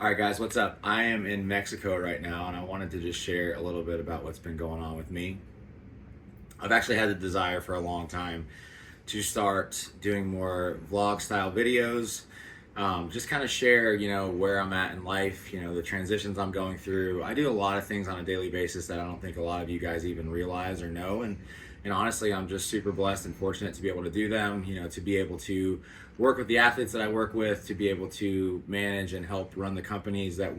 All right, guys, what's up? I am in Mexico right now, and I wanted to just share a little bit about what's been going on with me. I've actually had the desire for a long time to start doing more vlog style videos, just kind of share, where I'm at in life, the transitions I'm going through. I do a lot of things on a daily basis that I don't think a lot of you guys even realize or know. And honestly, I'm just super blessed and fortunate to be able to do them, to be able to work with the athletes that I work with, to be able to manage and help run the companies that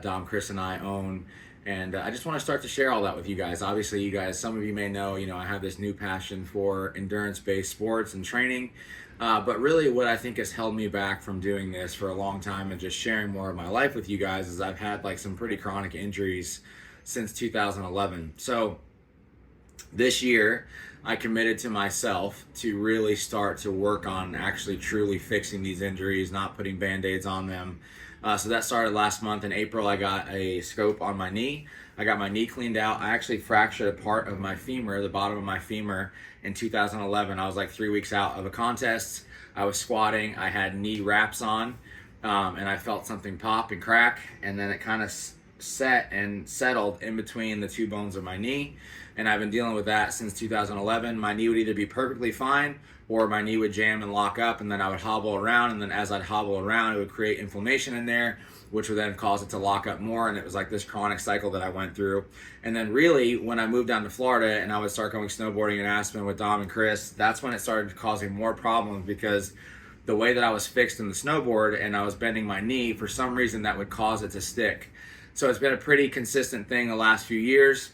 Dom, Chris, and I own. And I just want to start to share all that with you guys. Obviously, you guys, some of you may know, I have this new passion for endurance-based sports and training. But really what I think has held me back from doing this for a long time and just sharing more of my life with you guys is I've had like some pretty chronic injuries since 2011. So this year, I committed to myself to really start to work on actually truly fixing these injuries, not putting Band-Aids on them. So that started last month. In April, I got a scope on my knee. I got my knee cleaned out. I actually fractured a part of my femur, the bottom of my femur, in 2011. I was like 3 weeks out of a contest. I was squatting. I had knee wraps on, and I felt something pop and crack, and then it kind of set and settled in between the two bones of my knee. And I've been dealing with that since 2011. My knee would either be perfectly fine or my knee would jam and lock up, and then I would hobble around, and then as I'd hobble around, it would create inflammation in there, which would then cause it to lock up more, and it was like this chronic cycle that I went through. And then really, when I moved down to Florida and I would start going snowboarding in Aspen with Dom and Chris, that's when it started causing more problems because the way that I was fixed in the snowboard and I was bending my knee, for some reason that would cause it to stick. So it's been a pretty consistent thing the last few years.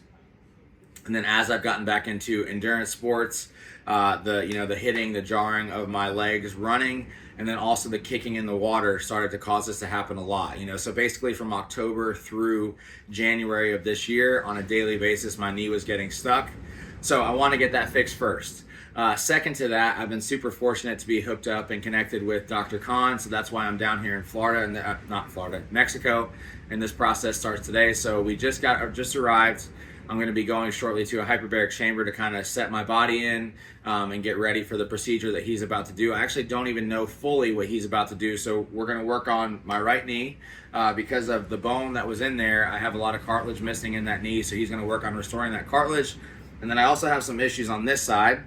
And then as I've gotten back into endurance sports, the hitting, the jarring of my legs running, and then also the kicking in the water started to cause this to happen a lot. So basically from October through January of this year, on a daily basis, my knee was getting stuck. So I want to get that fixed first. Second to that, I've been super fortunate to be hooked up and connected with Dr. Khan, so that's why I'm down here in Florida, Mexico, and this process starts today. So we just arrived. I'm going to be going shortly to a hyperbaric chamber to kind of set my body in and get ready for the procedure that he's about to do. I actually don't even know fully what he's about to do, so we're going to work on my right knee because of the bone that was in there. I have a lot of cartilage missing in that knee, so he's going to work on restoring that cartilage. And then I also have some issues on this side.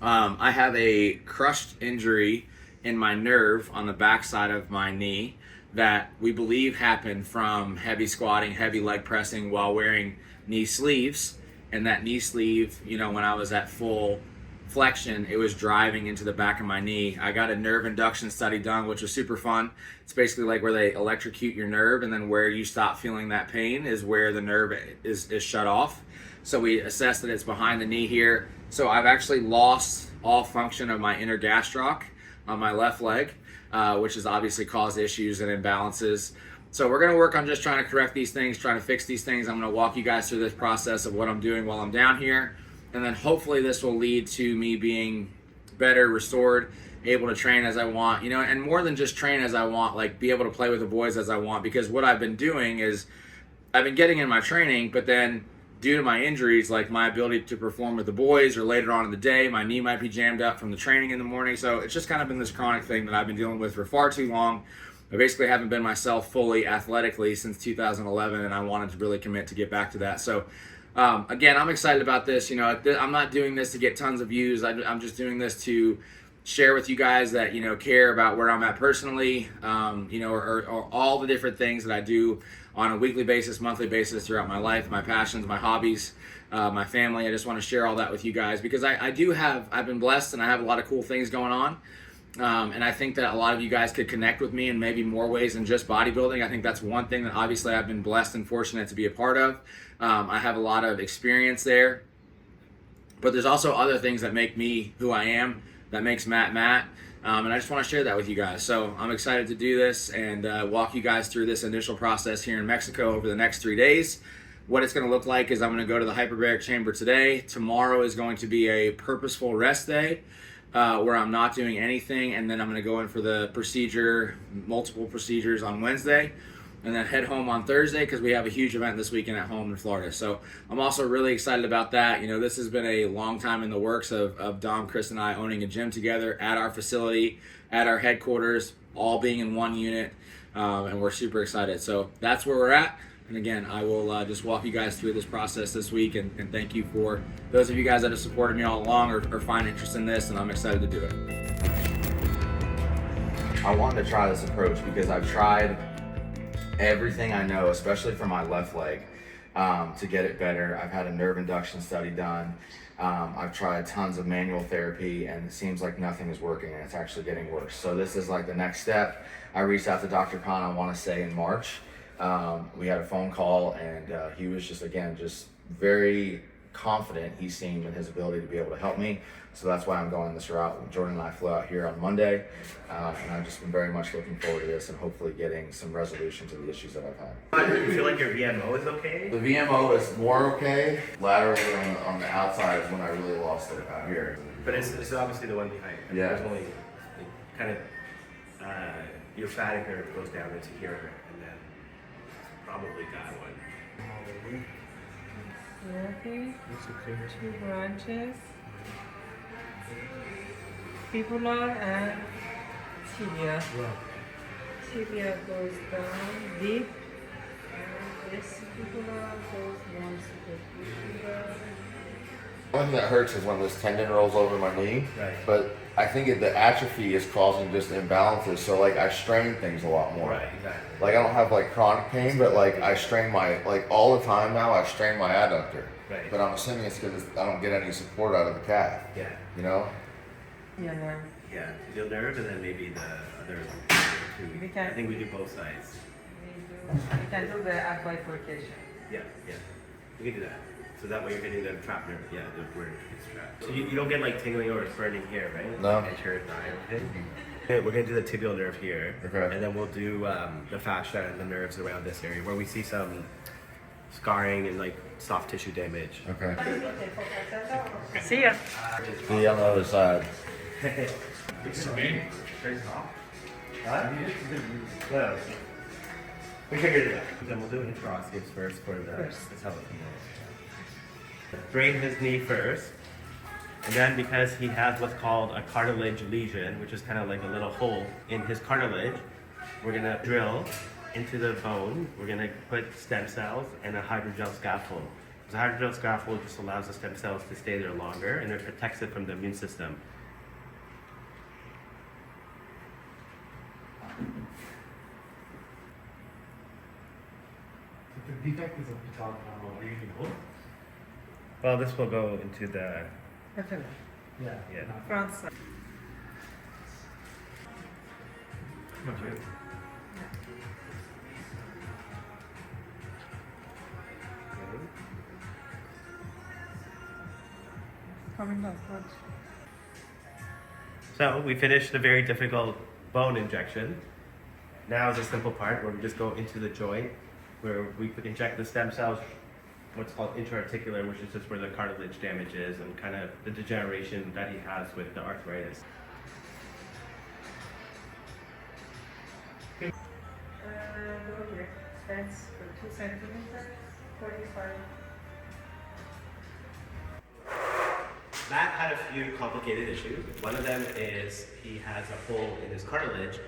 I have a crushed injury in my nerve on the back side of my knee that we believe happened from heavy squatting, heavy leg pressing while wearing knee sleeves. And that knee sleeve, when I was at full flexion, it was driving into the back of my knee. I got a nerve induction study done, which was super fun. It's basically like where they electrocute your nerve, and then where you stop feeling that pain is where the nerve is shut off. So we assessed that it's behind the knee here. So I've actually lost all function of my inner gastroc on my left leg, which has obviously caused issues and imbalances. So we're going to work on just trying to correct these things, trying to fix these things. I'm going to walk you guys through this process of what I'm doing while I'm down here. And then hopefully this will lead to me being better, restored, able to train as I want, and more than just train as I want, like be able to play with the boys as I want. Because what I've been doing is I've been getting in my training, but then due to my injuries, like my ability to perform with the boys or later on in the day, my knee might be jammed up from the training in the morning. So it's just kind of been this chronic thing that I've been dealing with for far too long. I basically haven't been myself fully athletically since 2011, and I wanted to really commit to get back to that. So again, I'm excited about this. I'm not doing this to get tons of views. I'm just doing this to share with you guys that, care about where I'm at personally, or all the different things that I do on a weekly basis, monthly basis throughout my life, my passions, my hobbies, my family. I just want to share all that with you guys because I've been blessed and I have a lot of cool things going on. And I think that a lot of you guys could connect with me in maybe more ways than just bodybuilding. I think that's one thing that obviously I've been blessed and fortunate to be a part of. I have a lot of experience there, but there's also other things that make me who I am, that makes Matt Matt. And I just want to share that with you guys. So I'm excited to do this and walk you guys through this initial process here in Mexico over the next 3 days. What it's going to look like is I'm going to go to the hyperbaric chamber today. Tomorrow is going to be a purposeful rest day where I'm not doing anything. And then I'm going to go in for the procedure, multiple procedures on Wednesday. And then head home on Thursday because we have a huge event this weekend at home in Florida. So I'm also really excited about that. This has been a long time in the works of Dom, Chris, and I owning a gym together at our facility, at our headquarters, all being in one unit. and we're super excited. So that's where we're at. And again, I will just walk you guys through this process this week, and thank you for those of you guys that have supported me all along or find interest in this, and I'm excited to do it. I wanted to try this approach because I've tried everything I know, especially for my left leg, to get it better. I've had a nerve induction study done. I've tried tons of manual therapy, and it seems like nothing is working, and it's actually getting worse. So this is like the next step. I reached out to Dr. Khan, I want to say in March. We had a phone call, and he was just very confident, he seemed, in his ability to be able to help me. So that's why I'm going this route. Jordan and I flew out here on Monday, and I've just been very much looking forward to this and hopefully getting some resolution to the issues that I've had. Do you feel like your VMO is okay? The VMO is more okay. Laterally on the outside is when I really lost it out here. But it's obviously the one behind. Yeah. There's only kind of your sciatic nerve goes down into here, and then probably that one. Okay. 2 branches. Fibula and tibia. Tibia goes down deep, and this fibula goes down superficial. One thing that hurts is when this tendon rolls over my knee, Right. but I think the atrophy is causing just imbalances, so like I strain things a lot more. Right, exactly. Like I don't have like chronic pain, but like I strain all the time now, I strain my adductor. Right. But I'm assuming it's because I don't get any support out of the calf, Yeah. you know? Yeah, no. Yeah. Tibial nerve, and then maybe the other two. We can- I think we do both sides. We can do the bifurcation. Yeah. We can do that. So that way you're hitting the trap nerve. Yeah, where it's trapped. So you don't get like tingling or burning here, right? No. At your thigh, okay? Okay, we're gonna do the tibial nerve here. Okay. And then we'll do the fascia and the nerves around this area where we see some scarring and like soft tissue damage. Okay. See ya. The other side. Well, we figured it out. Then we'll do intraosseous first for the patella. Drain his knee first. And then because he has what's called a cartilage lesion, which is kind of like a little hole in his cartilage, we're gonna drill into the bone. We're gonna put stem cells and a hydrogel scaffold. The hydrogel scaffold just allows the stem cells to stay there longer, and it protects it from the immune system. The defect is a patella tendon. Are you using both? Well, this will go into the Yeah. Front side. Okay. Coming down front. So we finished the very difficult bone injection. Now is the simple part where we just go into the joint, where we inject the stem cells, what's called intra-articular, which is just where the cartilage damage is and kind of the degeneration that he has with the arthritis. Go here. That's for 2 centimeters. 45. Matt had a few complicated issues. One of them is he has a hole in his cartilage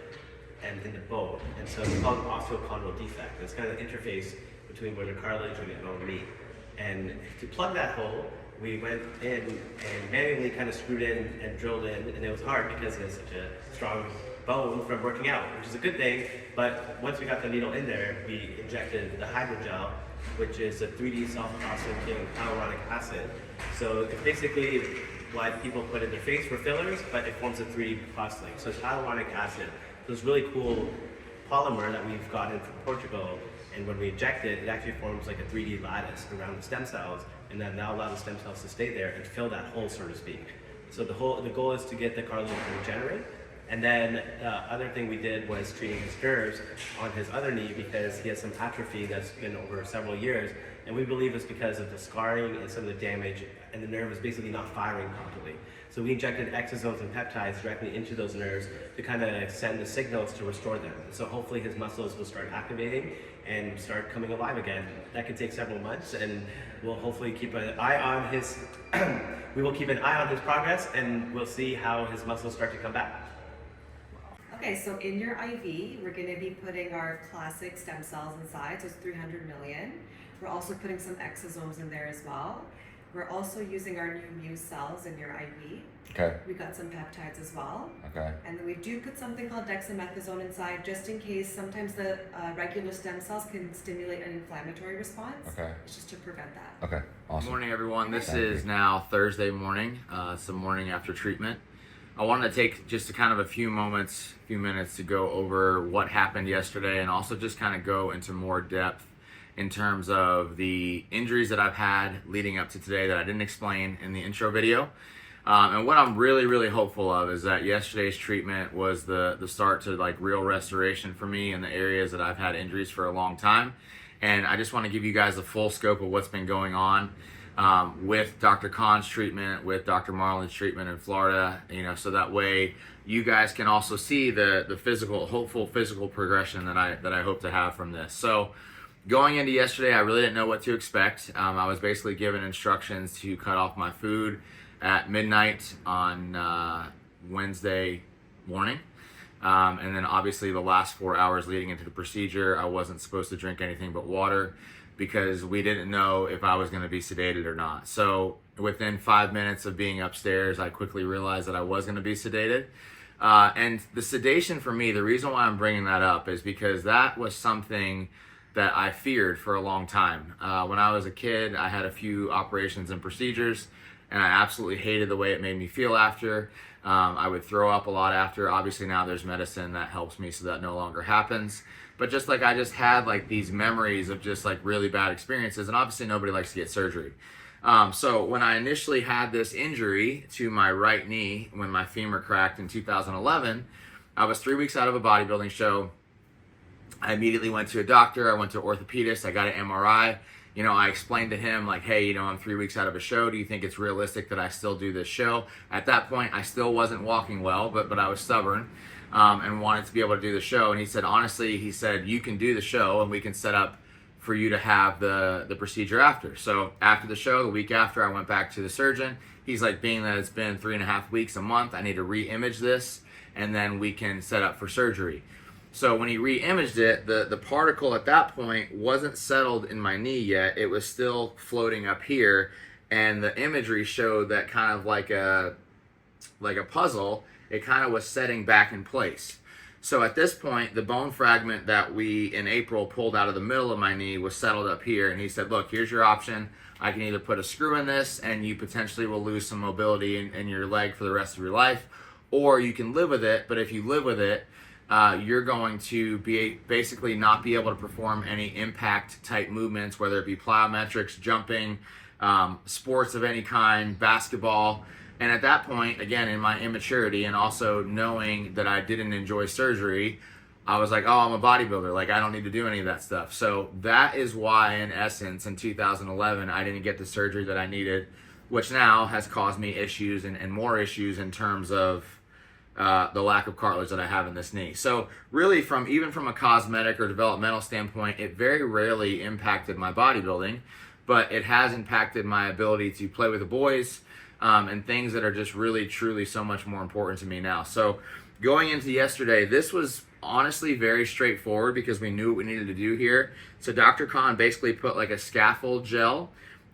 and in the bone, and so it's called an osteochondral defect. It's kind of the interface between where the cartilage and the bone meet. And to plug that hole, we went in and manually kind of screwed in and drilled in, and it was hard because it has such a strong bone from working out, which is a good thing. But once we got the needle in there, we injected the hydrogel, which is a 3D self-oxygenating hyaluronic acid. So it's basically what people put in their face for fillers, but it forms a 3D prosthetic. So it's hyaluronic acid. So it's really cool polymer that we've gotten from Portugal, and when we inject it, it actually forms like a 3D lattice around the stem cells, and then that'll allow the stem cells to stay there and fill that hole, so to speak. So the goal is to get the cartilage to regenerate. And then the other thing we did was treating his nerves on his other knee because he has some atrophy that's been over several years, and we believe it's because of the scarring and some of the damage, and the nerve is basically not firing properly. So we injected exosomes and peptides directly into those nerves to kind of send the signals to restore them. So hopefully his muscles will start activating and start coming alive again. That could take several months, and we'll hopefully keep an eye on his we will keep an eye on his progress, and we'll see how his muscles start to come back. Okay, so in your IV, we're going to be putting our classic stem cells inside, so it's 300 million. We're also putting some exosomes in there as well. We're also using our new Muse cells in your IV. Okay. We got some peptides as well. Okay. And then we do put something called dexamethasone inside, just in case sometimes the regular stem cells can stimulate an inflammatory response. Okay. It's just to prevent that. Okay. Good Awesome. morning, everyone. This Thank is you. now Thursday morning. It's the morning after treatment. I wanted to take just a kind of a few minutes to go over what happened yesterday, and also just kind of go into more depth in terms of the injuries that I've had leading up to today that I didn't explain in the intro video. And what I'm really, really hopeful of is that yesterday's treatment was the start to like real restoration for me in the areas that I've had injuries for a long time. And I just want to give you guys the full scope of what's been going on with Dr. Khan's treatment, with Dr. Marlin's treatment in Florida, so that way you guys can also see the hopeful physical progression that I hope to have from this. So going into yesterday, I really didn't know what to expect. I was basically given instructions to cut off my food at midnight on Wednesday morning. And then obviously the last 4 hours leading into the procedure, I wasn't supposed to drink anything but water because we didn't know if I was going to be sedated or not. So within 5 minutes of being upstairs, I quickly realized that I was going to be sedated. And the sedation for me, the reason why I'm bringing that up is because that was something that I feared for a long time. When I was a kid, I had a few operations and procedures, and I absolutely hated the way it made me feel after. I would throw up a lot after. Obviously now there's medicine that helps me so that no longer happens. But just like I just had like these memories of just like really bad experiences, and obviously nobody likes to get surgery. So when I initially had this injury to my right knee, when my femur cracked in 2011, I was 3 weeks out of a bodybuilding show. I immediately went to a doctor. I went to an orthopedist. I got an MRI. I explained to him like, hey, I'm 3 weeks out of a show. Do you think it's realistic that I still do this show? At that point, I still wasn't walking well, but I was stubborn and wanted to be able to do the show. And he said, honestly, you can do the show and we can set up for you to have the procedure after. So after the show, the week after, I went back to the surgeon. He's like, being that it's been 3.5 weeks, a month, I need to re-image this and then we can set up for surgery. So when he re-imaged it, the particle at that point wasn't settled in my knee yet. It was still floating up here, and the imagery showed that kind of like a puzzle, it kind of was setting back in place. So at this point, the bone fragment that we in April pulled out of the middle of my knee was settled up here, and he said, look, here's your option. I can either put a screw in this and you potentially will lose some mobility in your leg for the rest of your life, or you can live with it, but if you live with it, you're going to basically not be able to perform any impact type movements, whether it be plyometrics, jumping, sports of any kind, basketball. And at that point, again, in my immaturity and also knowing that I didn't enjoy surgery, I was like, oh, I'm a bodybuilder. Like, I don't need to do any of that stuff. So that is why, in essence, in 2011, I didn't get the surgery that I needed, which now has caused me issues and more issues in terms of the lack of cartilage that I have in this knee. So really, even from a cosmetic or developmental standpoint, it very rarely impacted my bodybuilding, but it has impacted my ability to play with the boys and things that are just really, truly so much more important to me now. So going into yesterday, this was honestly very straightforward because we knew what we needed to do here. So Dr. Khan basically put like a scaffold gel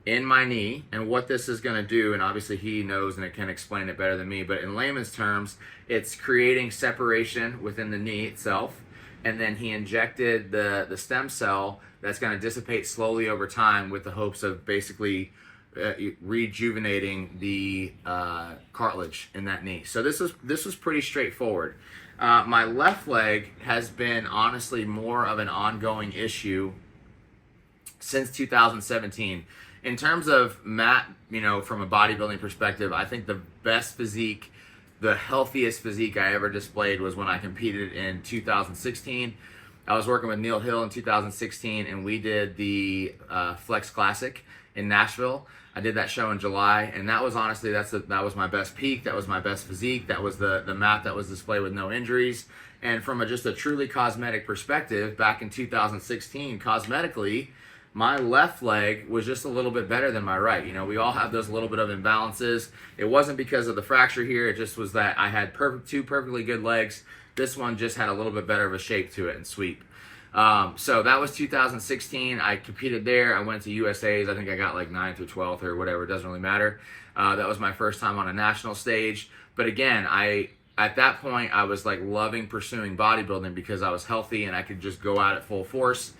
in my knee, and what this is going to do, and obviously he knows and it can explain it better than me, but in layman's terms, it's creating separation within the knee itself, and then he injected the stem cell that's going to dissipate slowly over time with the hopes of basically rejuvenating the cartilage in that knee. So this was pretty straightforward. My left leg has been honestly more of an ongoing issue since 2017. In terms of Matt, from a bodybuilding perspective, I think the best physique, the healthiest physique I ever displayed was when I competed in 2016. I was working with Neil Hill in 2016, and we did the Flex Classic in Nashville. I did that show in July, and that was honestly, that was my best peak. That was my best physique. That was the Matt that was displayed with no injuries. And from just a truly cosmetic perspective, back in 2016, cosmetically, my left leg was just a little bit better than my right. We all have those little bit of imbalances. It wasn't because of the fracture here. It just was that I had two perfectly good legs This one just had a little bit better of a shape to it and sweep. So that was 2016. I competed there. I went to USA's. I think I got like 9th or 12th or whatever. It doesn't really matter. That was my first time on a national stage. But again, at that point, I was like loving pursuing bodybuilding because I was healthy and I could just go out at full force.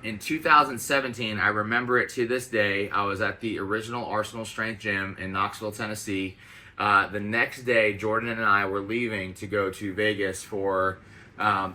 In 2017, I remember it to this day, I was at the original Arsenal Strength Gym in Knoxville, Tennessee. The next day, Jordan and I were leaving to go to Vegas for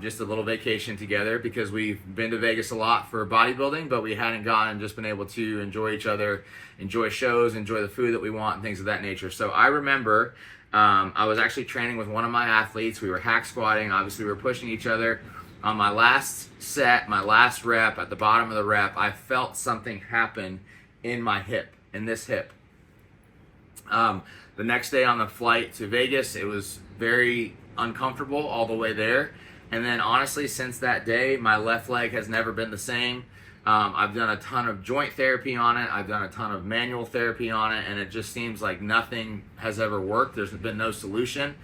just a little vacation together because we've been to Vegas a lot for bodybuilding, but we hadn't gone and just been able to enjoy each other, enjoy shows, enjoy the food that we want, and things of that nature. So I remember I was actually training with one of my athletes. We were hack squatting. Obviously, we were pushing each other. On my last set, my last rep, at the bottom of the rep, I felt something happen in my hip, in this hip. The next day on the flight to Vegas, it was very uncomfortable all the way there. And then honestly, since that day, my left leg has never been the same. I've done a ton of joint therapy on it. I've done a ton of manual therapy on it, and it just seems like nothing has ever worked. There's been no solution.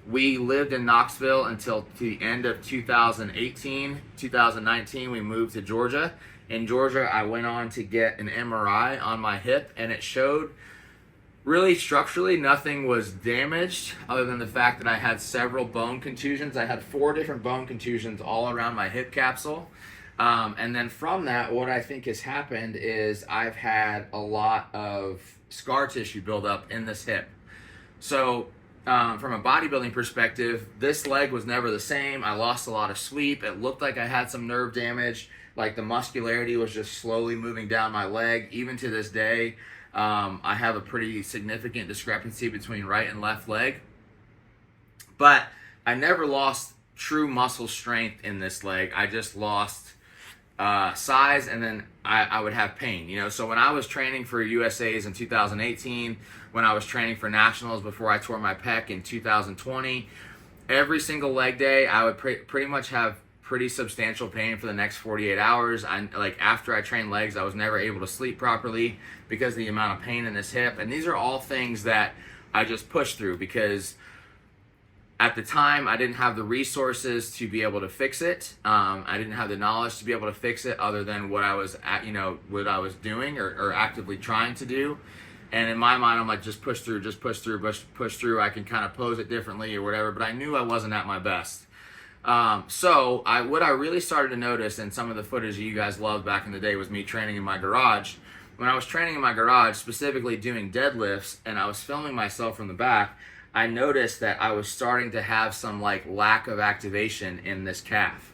We lived in Knoxville until the end of 2018. 2019, we moved to Georgia. In Georgia, I went on to get an MRI on my hip, and it showed really structurally nothing was damaged other than the fact that I had several bone contusions. I had 4 different bone contusions all around my hip capsule. And then from that, what I think has happened is I've had a lot of scar tissue build up in this hip. So from a bodybuilding perspective, this leg was never the same. I lost a lot of sweep. It looked like I had some nerve damage. Like the muscularity was just slowly moving down my leg. Even to this day, I have a pretty significant discrepancy between right and left leg. But I never lost true muscle strength in this leg. I just lost size, and then I would have pain. You know, so when I was training for USA's in 2018, when I was training for nationals before I tore my pec in 2020, every single leg day I would pretty much have pretty substantial pain for the next 48 hours. Like after I trained legs, I was never able to sleep properly because of the amount of pain in this hip. And these are all things that I just pushed through because at the time I didn't have the resources to be able to fix it. I didn't have the knowledge to be able to fix it other than what I was what I was doing or actively trying to do. And in my mind, I'm like, just push through. I can kind of pose it differently or whatever, but I knew I wasn't at my best. So what I really started to notice, and some of the footage you guys loved back in the day, was me training in my garage. When I was training in my garage, specifically doing deadlifts, and I was filming myself from the back, I noticed that I was starting to have some like lack of activation in this calf.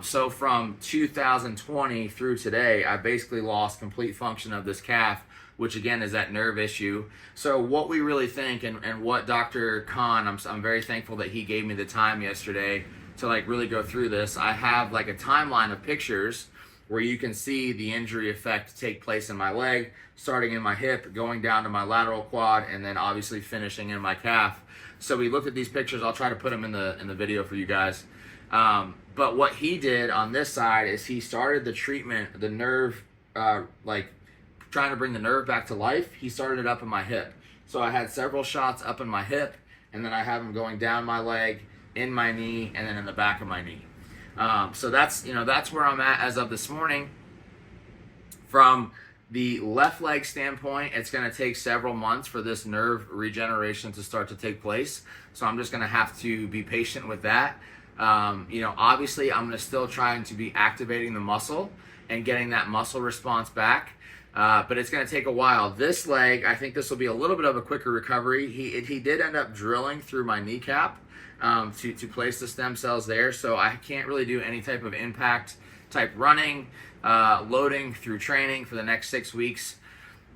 So from 2020 through today, I basically lost complete function of this calf, which again is that nerve issue. So what we really think, and what Dr. Khan, I'm very thankful that he gave me the time yesterday to like really go through this. I have like a timeline of pictures where you can see the injury effect take place in my leg, starting in my hip, going down to my lateral quad, and then obviously finishing in my calf. So we looked at these pictures. I'll try to put them in the video for you guys. But what he did on this side is he started the treatment, the nerve, like trying to bring the nerve back to life. He started it up in my hip. So I had several shots up in my hip, and then I have them going down my leg, in my knee, and then in the back of my knee. So that's where I'm at as of this morning. From the left leg standpoint, it's going to take several months for this nerve regeneration to start to take place. So I'm just going to have to be patient with that. Obviously I'm going to still try to be activating the muscle and getting that muscle response back. But it's going to take a while. This leg, I think this will be a little bit of a quicker recovery. He did end up drilling through my kneecap to place the stem cells there. So I can't really do any type of impact type running, loading through training for the next 6 weeks.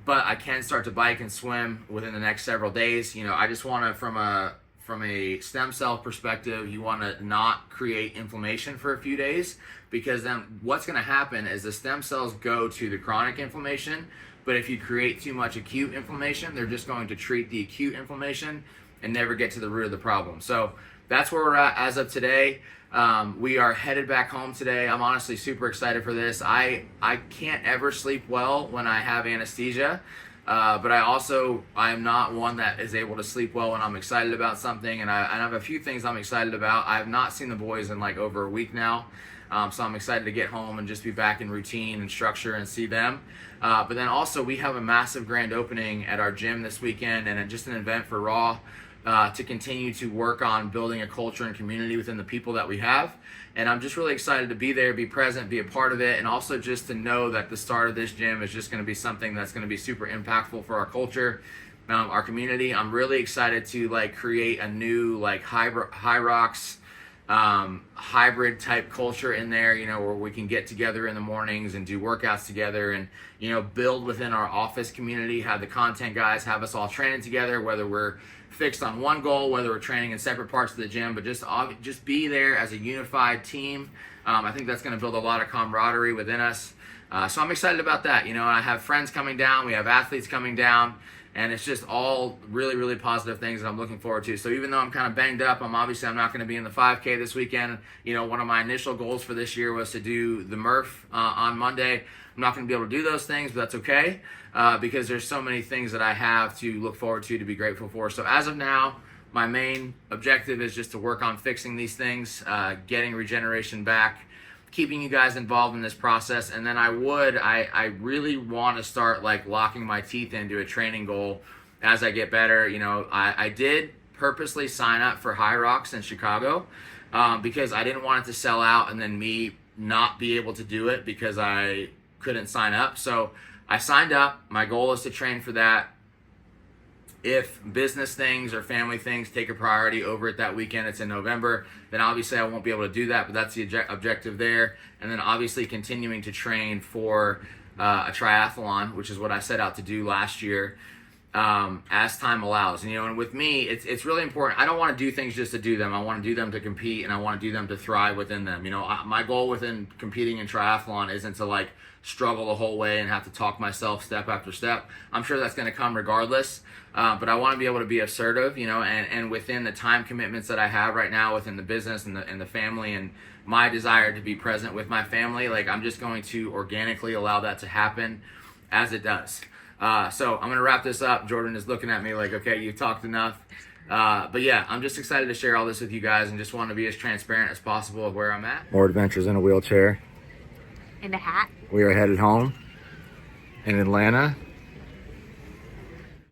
But I can start to bike and swim within the next several days. I just want to, from a stem cell perspective, you want to not create inflammation for a few days, because then what's going to happen is the stem cells go to the chronic inflammation, but if you create too much acute inflammation, they're just going to treat the acute inflammation and never get to the root of the problem. So that's where we're at as of today. We are headed back home today. I'm honestly super excited for this. I can't ever sleep well when I have anesthesia. But I'm not one that is able to sleep well when I'm excited about something, and I have a few things I'm excited about. I have not seen the boys in like over a week now, so I'm excited to get home and just be back in routine and structure and see them. But then also we have a massive grand opening at our gym this weekend, and just an event for Raw to continue to work on building a culture and community within the people that we have. And I'm just really excited to be there, be present, be a part of it, and also just to know that the start of this gym is just going to be something that's going to be super impactful for our culture, our community. I'm really excited to like create a new like high rocks hybrid type culture in there, you know, where we can get together in the mornings and do workouts together, and you know, build within our office community, have the content guys have us all training together, whether we're fixed on one goal, whether we're training in separate parts of the gym, but just be there as a unified team. I think that's going to build a lot of camaraderie within us. So I'm excited about that. You know, I have friends coming down, we have athletes coming down, and it's just all really, really positive things that I'm looking forward to. So even though I'm kind of banged up, I'm not going to be in the 5K this weekend. You know, one of my initial goals for this year was to do the Murph on Monday. I'm not going to be able to do those things, but that's okay, because there's so many things that I have to look forward to be grateful for. So as of now, my main objective is just to work on fixing these things, getting regeneration back, keeping you guys involved in this process. And then I really want to start like locking my teeth into a training goal as I get better. You know, I did purposely sign up for High Rocks in Chicago because I didn't want it to sell out and then me not be able to do it because I couldn't sign up. So I signed up. My goal is to train for that. If business things or family things take a priority over it that weekend, it's in November, then obviously I won't be able to do that, but that's the objective there. And then obviously continuing to train for a triathlon, which is what I set out to do last year, as time allows. And, you know, and with me, it's really important. I don't want to do things just to do them. I want to do them to compete, and I want to do them to thrive within them. You know, my goal within competing in triathlon isn't to like struggle the whole way and have to talk myself step after step. I'm sure that's going to come regardless, but I want to be able to be assertive, you know, and within the time commitments that I have right now within the business and the family and my desire to be present with my family, like I'm just going to organically allow that to happen as it does. So I'm going to wrap this up. Jordan is looking at me like, okay, you've talked enough. But yeah, I'm just excited to share all this with you guys and just want to be as transparent as possible of where I'm at. More adventures in a wheelchair. In the hat. We are headed home in Atlanta.